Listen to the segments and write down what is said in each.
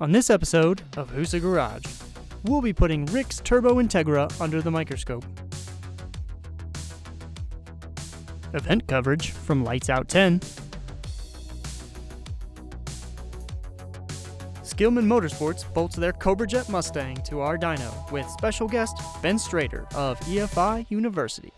On this episode of HUSA Garage, we'll be putting Rick's Turbo Integra under the microscope. Event coverage from Lights Out 10. Skillman Motorsports bolts their Cobra-Jet Mustang to our dyno with special guest Ben Strader of EFI University.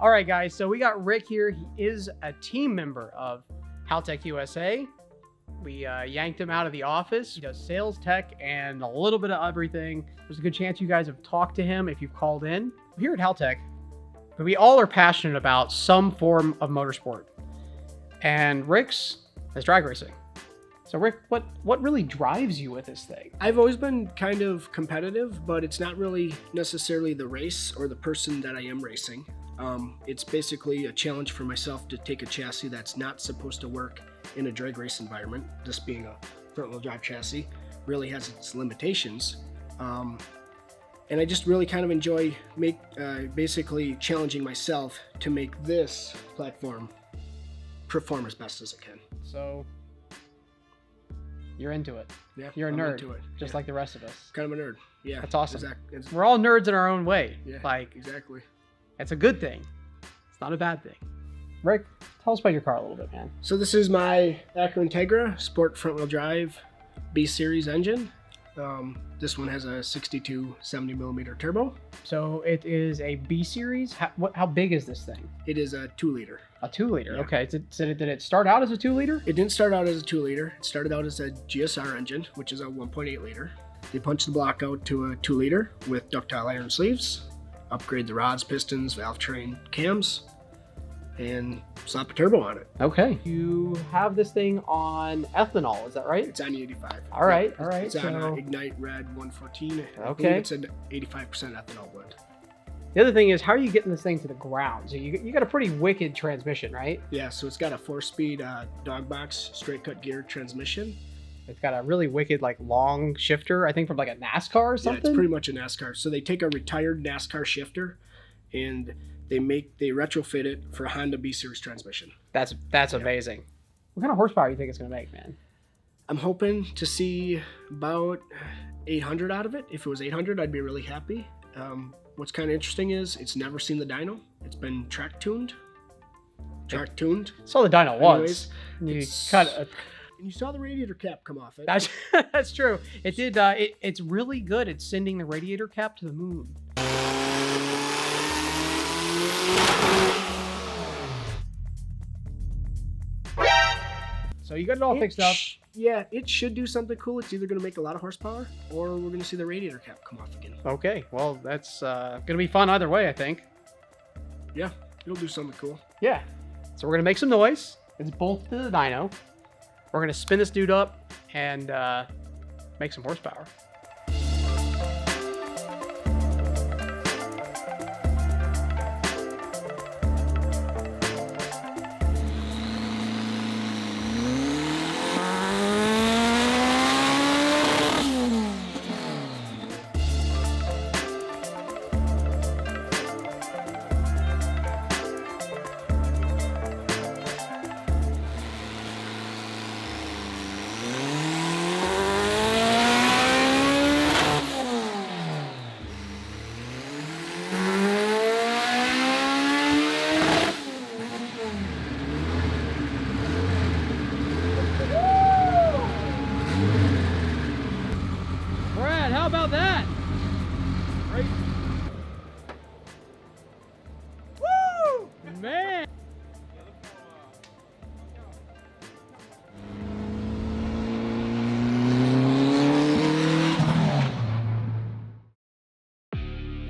All right, guys, so we got Rick here. He is a team member of Haltech USA. We yanked him out of the office. He does sales, tech, and a little bit of everything. There's a good chance you guys have talked to him if you've called in. Here at Haltech, we all are passionate about some form of motorsport. And Rick's is drag racing. So Rick, what really drives you with this thing? I've always been kind of competitive, but it's not really necessarily the race or the person that I am racing. It's basically a challenge for myself to take a chassis that's not supposed to work in a drag race environment. This being a front-wheel drive chassis really has its limitations. And I just really kind of enjoy basically challenging myself to make this platform perform as best as it can. So you're into it. Yeah, you're a I'm nerd, into it. just Yeah. like the rest of us. Kind of a nerd. Yeah, That's awesome. Exactly. We're all nerds in our own way. Yeah, like exactly. it's a good thing. It's not a bad thing. Rick, tell us about your car a little bit, man. So this is my Acura Integra Sport front-wheel drive B-Series engine. This one has a 62 70mm turbo. So it is a B series. How big is this thing? It is a 2-liter. A 2-liter. Yeah. Okay. Did it start out as a 2-liter? It didn't start out as a 2-liter. It started out as a GSR engine, which is a 1.8-liter. They punched the block out to a 2-liter with ductile iron sleeves, upgrade the rods, pistons, valve train, cams, and slap a turbo on it. Okay. You have this thing on ethanol, is that right? It's on E85. All right. It's on So Ignite Red 114. I Okay. believe it's an 85% ethanol blend. the other thing is, how are you getting this thing to the ground? So you got a pretty wicked transmission, right? Yeah, so it's got a 4-speed dog box straight cut gear transmission. It's got a really wicked, like, long shifter, I think from like a NASCAR or Yeah, something. it's pretty much a NASCAR. So they take a retired NASCAR shifter and they retrofit it for a Honda B-Series transmission. That's amazing. What kind of horsepower do you think it's gonna make, man? I'm hoping to see about 800 out of it. If it was 800, I'd be really happy. What's kind of interesting is it's never seen the dyno. It's been track tuned. Saw the dyno once. Anyways, You you saw the radiator cap come off it. That's true. It did. It's really good at sending the radiator cap to the moon. So you got it all fixed up. Yeah, it should do something cool. It's either going to make a lot of horsepower or we're going to see the radiator cap come off again. Okay. Well, that's gonna be fun either way, I think. Yeah, it'll do something cool. Yeah. So we're gonna make some noise. It's bolted to the dyno. We're gonna spin this dude up and make some horsepower. Brad, how about that? Right. Woo! Man!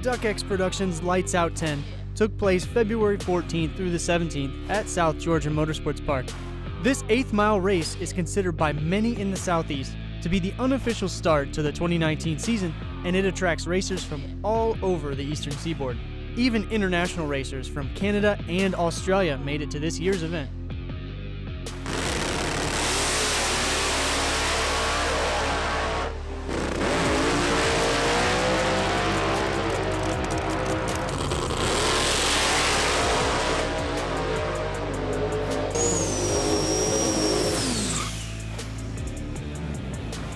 DuckX Productions Lights Out 10 took place February 14th through the 17th at South Georgia Motorsports Park. This 8th mile race is considered by many in the Southeast to be the unofficial start to the 2019 season, and it attracts racers from all over the eastern seaboard. Even international racers from Canada and Australia made it to this year's event.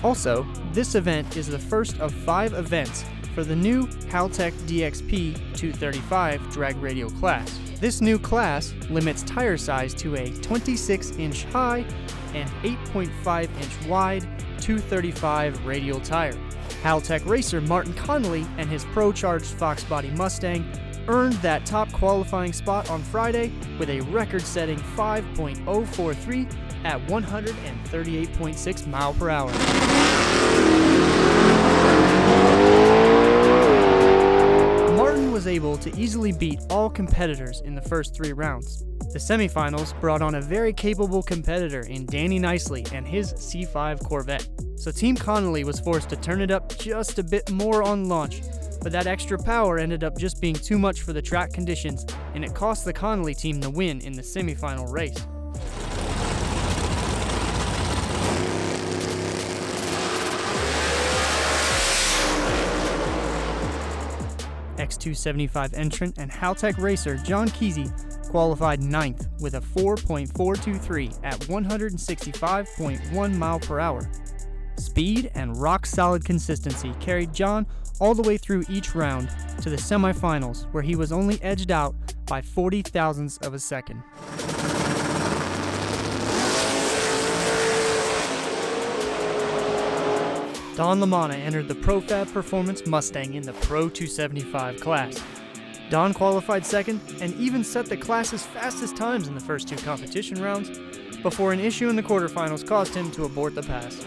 Also, this event is the first of 5 events for the new Haltech DXP 235 drag radial class. This new class limits tire size to a 26-inch high and 8.5-inch wide 235 radial tire. Haltech racer Martin Connolly and his pro-charged Fox body Mustang earned that top qualifying spot on Friday with a record-setting 5.043 at 138.6 miles per hour. Martin was able to easily beat all competitors in the first 3 rounds. The semifinals brought on a very capable competitor in Danny Nicely and his C5 Corvette. So Team Connolly was forced to turn it up just a bit more on launch, but that extra power ended up just being too much for the track conditions, and it cost the Connolly team the win in the semifinal race. X275 entrant and Haltech racer John Kesey qualified 9th with a 4.423 at 165.1 miles per hour. Speed and rock-solid consistency carried John all the way through each round to the semifinals, where he was only edged out by 40 thousandths of a second. Don LaManna entered the Profab Performance Mustang in the Pro 275 class. Don qualified second and even set the class's fastest times in the first 2 competition rounds before an issue in the quarterfinals caused him to abort the pass.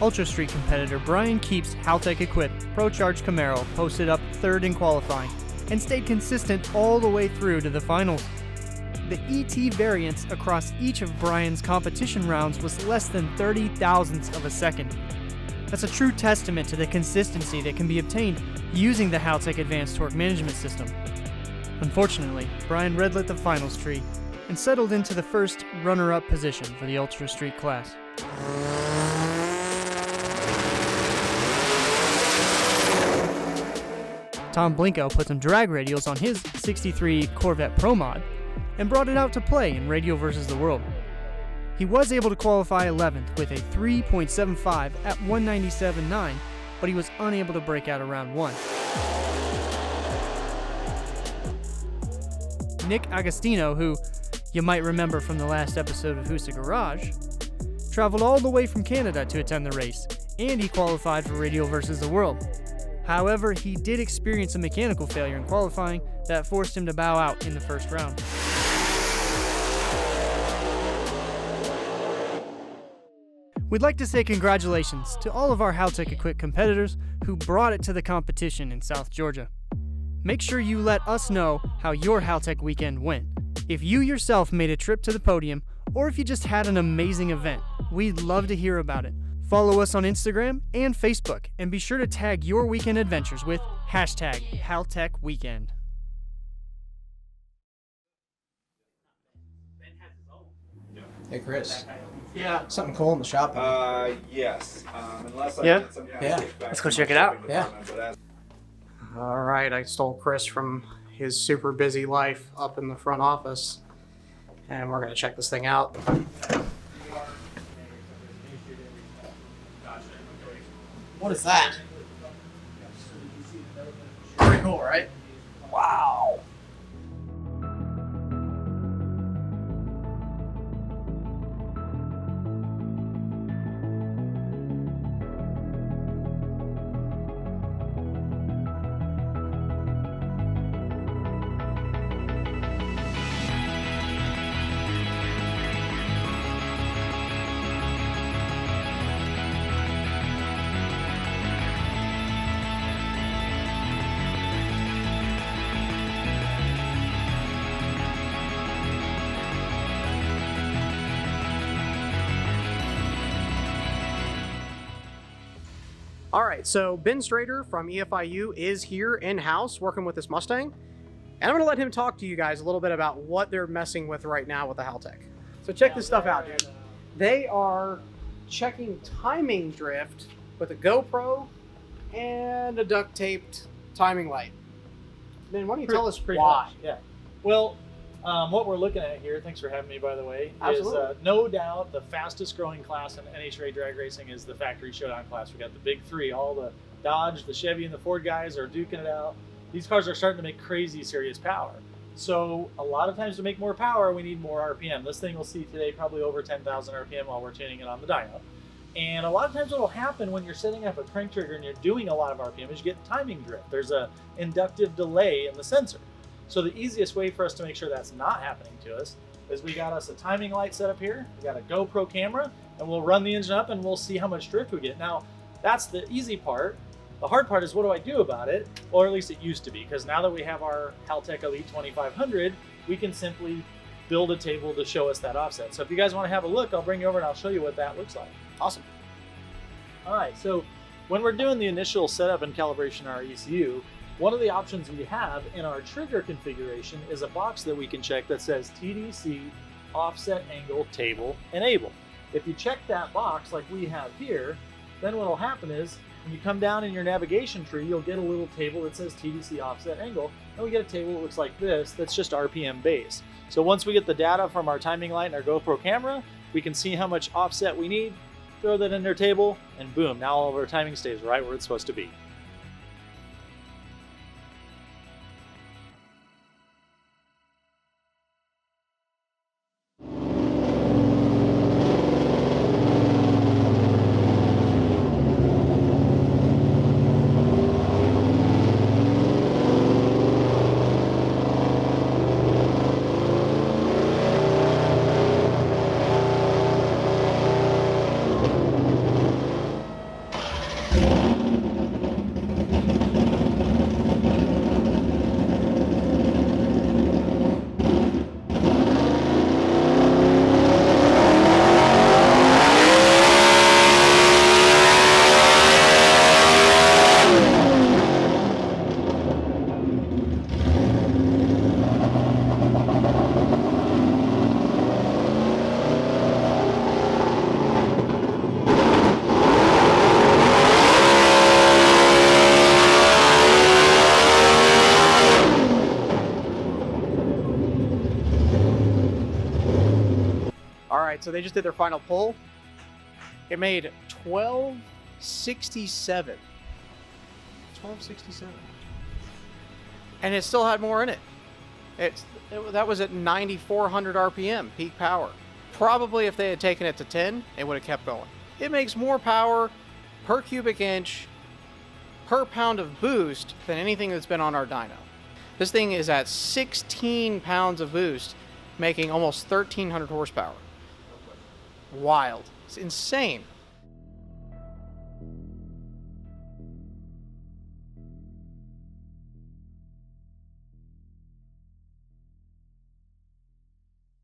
Ultra Street competitor Brian Keep's Haltech equipped Pro-Charged Camaro posted up 3rd in qualifying and stayed consistent all the way through to the finals. The ET variance across each of Brian's competition rounds was less than 30 thousandths of a second. That's a true testament to the consistency that can be obtained using the Haltech Advanced Torque Management System. Unfortunately, Brian redlit the finals tree and settled into the first runner-up position for the Ultra Street class. Tom Blinko put some drag radials on his 63 Corvette Pro Mod and brought it out to play in Radio vs. the World. He was able to qualify 11th with a 3.75 at 197.9, but he was unable to break out of round 1. Nick Agostino, who you might remember from the last episode of HUSA Garage, traveled all the way from Canada to attend the race, and he qualified for Radio vs. the World. However, he did experience a mechanical failure in qualifying that forced him to bow out in the first round. We'd like to say congratulations to all of our Haltech equipped competitors who brought it to the competition in South Georgia. Make sure you let us know how your Haltech weekend went. If you yourself made a trip to the podium, or if you just had an amazing event, we'd love to hear about it. Follow us on Instagram and Facebook, and be sure to tag your weekend adventures with #HaltechWeekend. Hey Chris, Yeah. something cool in the shop? Yes. Unless I Yeah? get some Yeah. kickback Let's go from check my it out. shipping Yeah. department, but as- All right, I stole Chris from his super busy life up in the front office, and we're gonna check this thing out. What is that? Pretty cool, right? Wow. All right, so Ben Strader from EFIU is here in-house working with this Mustang, and I'm gonna let him talk to you guys a little bit about what they're messing with right now with the Haltech. So check this stuff out, dude. They are checking timing drift with a GoPro and a duct taped timing light. Ben, why don't you tell us Pretty why? much, yeah. Well, What we're looking at here, thanks for having me, by the way, Absolutely. is no doubt the fastest growing class in NHRA drag racing is the factory showdown class. We got the big three. All the Dodge, the Chevy, and the Ford guys are duking it out. These cars are starting to make crazy serious power. So a lot of times to make more power, we need more RPM. This thing we'll see today probably over 10,000 RPM while we're tuning it on the dyno. And a lot of times what will happen when you're setting up a crank trigger and you're doing a lot of RPM is you get timing drift. There's a inductive delay in the sensor. So the easiest way for us to make sure that's not happening to us is we got us a timing light set up here. We got a GoPro camera, and we'll run the engine up and we'll see how much drift we get. Now, that's the easy part. The hard part is what do I do about it? Or at least it used to be, because now that we have our Haltech Elite 2500, we can simply build a table to show us that offset. So if you guys want to have a look, I'll bring you over and I'll show you what that looks like. Awesome. All right, so when we're doing the initial setup and calibration of our ECU, one of the options we have in our trigger configuration is a box that we can check that says TDC offset angle table enable. If you check that box like we have here, then what will happen is when you come down in your navigation tree, you'll get a little table that says TDC offset angle, and we get a table that looks like this that's just RPM based. So once we get the data from our timing light and our GoPro camera, we can see how much offset we need, throw that in their table, and boom, now all of our timing stays right where it's supposed to be. All right, so they just did their final pull. It made 1267. 1267. And it still had more in it. That was at 9,400 RPM, peak power. Probably if they had taken it to 10, it would have kept going. It makes more power per cubic inch, per pound of boost than anything that's been on our dyno. This thing is at 16 pounds of boost, making almost 1,300 horsepower. Wild. It's insane.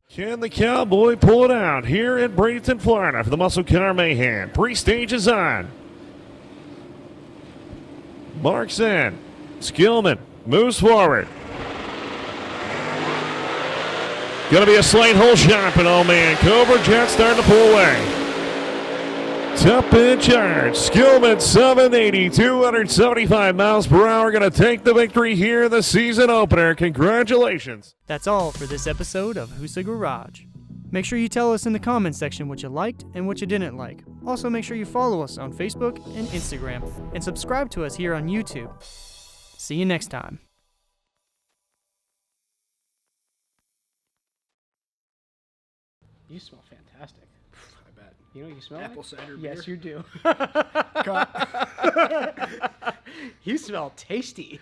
Can the Cowboy pull it out here in Bradenton, Florida for the Muscle Car Mayhem? Pre-stage is on. Marks in. Skillman moves forward. Going to be a slight hole shot, but oh man, Cobra-Jet starting to pull away. Top in charge. Skillman 780, 275 miles per hour. Going to take the victory here in the season opener. Congratulations. That's all for this episode of HUSA Garage. Make sure you tell us in the comments section what you liked and what you didn't like. Also, make sure you follow us on Facebook and Instagram, and subscribe to us here on YouTube. See you next time. You smell fantastic. I bet. You know what you smell Apple like? cider Yes, beer. you do. Cut. You smell tasty.